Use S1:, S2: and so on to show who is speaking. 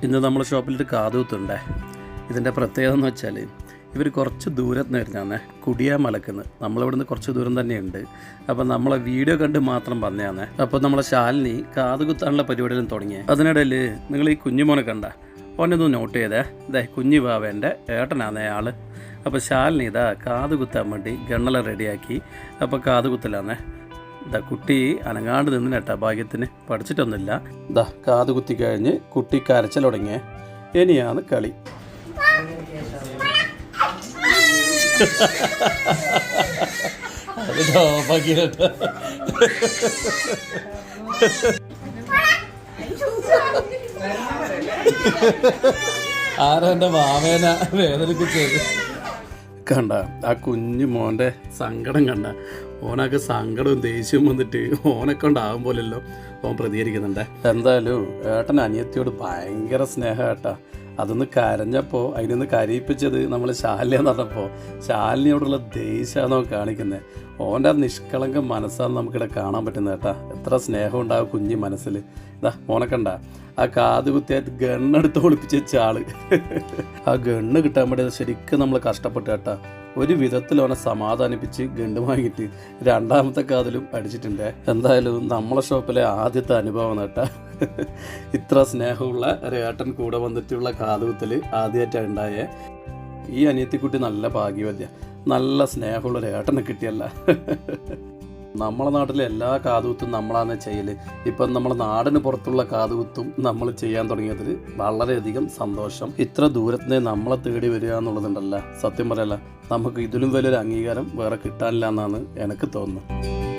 S1: ഇന്ന് നമ്മുടെ ഷോപ്പിലൊരു കാതുകുത്തുണ്ടേ. ഇതിൻ്റെ പ്രത്യേകത എന്ന് വെച്ചാൽ ഇവർ കുറച്ച് ദൂരത്ത് നിന്ന് വരുന്നതാണ്, കുടിയാമലക്കുന്ന്. നമ്മളിവിടുന്ന് കുറച്ച് ദൂരം തന്നെയുണ്ട്. അപ്പോൾ നമ്മളെ വീഡിയോ കണ്ട് മാത്രം വന്നതാണ്. അപ്പോൾ നമ്മളെ ശാലിനി കാതുകുത്താനുള്ള പരിപാടികളും തുടങ്ങി. അതിനിടയിൽ നിങ്ങൾ ഈ കുഞ്ഞുമോനെ കണ്ട ഓനൊന്ന് നോട്ട് ചെയ്തേ. ഇതേ കുഞ്ഞു ബാവേൻ്റെ ഏട്ടനാണ് അയാൾ. അപ്പോൾ ശാലിനി ഇതാ കാതുകുത്താൻ വേണ്ടി ഗണ്ണല റെഡിയാക്കി. അപ്പോൾ കാതുകുത്തലാന്നേ. ഇതാ കുട്ടി അനങ്ങാണ്ട് നിന്ന് കേട്ടാ, ഭാഗ്യത്തിന് പഠിച്ചിട്ടൊന്നുമില്ല. ഇതാ കാതുകുത്തി കഴിഞ്ഞ് കുട്ടി കരച്ചിൽ തുടങ്ങിയേ. ഇനിയാണ് കളി. ആരെൻ്റെ മാമേന വേദനിപ്പിച്ചത് കണ്ട. ആ കുഞ്ഞു മോൻ്റെ സങ്കടം കണ്ട. ഓനൊക്കെ സങ്കടവും ദേഷ്യവും വന്നിട്ട് ഓനെ കൊണ്ടാകും പോലല്ലോ ഓൻ പ്രതികരിക്കുന്നുണ്ട്. എന്തായാലും ഏട്ടൻ അനിയത്തിയോട് ഭയങ്കര സ്നേഹം ഏട്ടാ. അതൊന്ന് കരഞ്ഞപ്പോൾ അതിനൊന്ന് കരയിപ്പിച്ചത് നമ്മൾ ശാലിനിയെന്ന് പറഞ്ഞപ്പോൾ ശാലിനിയോടുള്ള ദേഷ്യമാണോ കാണിക്കുന്നത്. ഓൻ്റെ ആ നിഷ്കളങ്ക മനസ്സാണ് നമുക്കിവിടെ കാണാൻ പറ്റുന്നത് കേട്ടാ. എത്ര സ്നേഹം ഉണ്ടാകും കുഞ്ഞി മനസ്സിൽ. ഇതാ മോനെ കണ്ട, ആ കാതുകുത്തിയായിട്ട് ഗണ്ണെടുത്ത് ഒളിപ്പിച്ച് വെച്ച ആള്. ആ ഗണ്ണ് കിട്ടാൻ വേണ്ടി ശരിക്കും നമ്മൾ കഷ്ടപ്പെട്ടു കേട്ടാ. ഒരു വിധത്തിൽ അവനെ സമാധാനിപ്പിച്ച് ഗണ്ട് വാങ്ങിയിട്ട് രണ്ടാമത്തെ കാതിലും അടിച്ചിട്ടുണ്ട്. എന്തായാലും നമ്മളെ ഷോപ്പിലെ ആദ്യത്തെ അനുഭവം കേട്ടാ. ഇത്ര സ്നേഹമുള്ള ഒരു ഏട്ടൻ കൂടെ വന്നിട്ടുള്ള കാതുകുത്തൽ ആദ്യമായിട്ടാണ് ഉണ്ടായേ. ഈ അനിയത്തിക്കുട്ടി നല്ല ഭാഗ്യവതിയ. നല്ല സ്നേഹമുള്ളൊരു ഏട്ടനെ കിട്ടിയല്ല. നമ്മളെ നാട്ടിലെ എല്ലാ കാതുകുത്തും നമ്മളാണ് ചെയ്യൽ. ഇപ്പം നമ്മളെ നാടിന് പുറത്തുള്ള കാതുകുത്തും നമ്മൾ ചെയ്യാൻ തുടങ്ങിയതിൽ വളരെയധികം സന്തോഷം. ഇത്ര ദൂരത്തുനിന്ന് നമ്മളെ തേടി വരിക എന്നുള്ളതുണ്ടല്ല, സത്യം പറയല്ല, നമുക്ക് ഇതിലും വലിയൊരു അംഗീകാരം വേറെ കിട്ടാനില്ല എന്നാണ് എനിക്ക് തോന്നുന്നത്.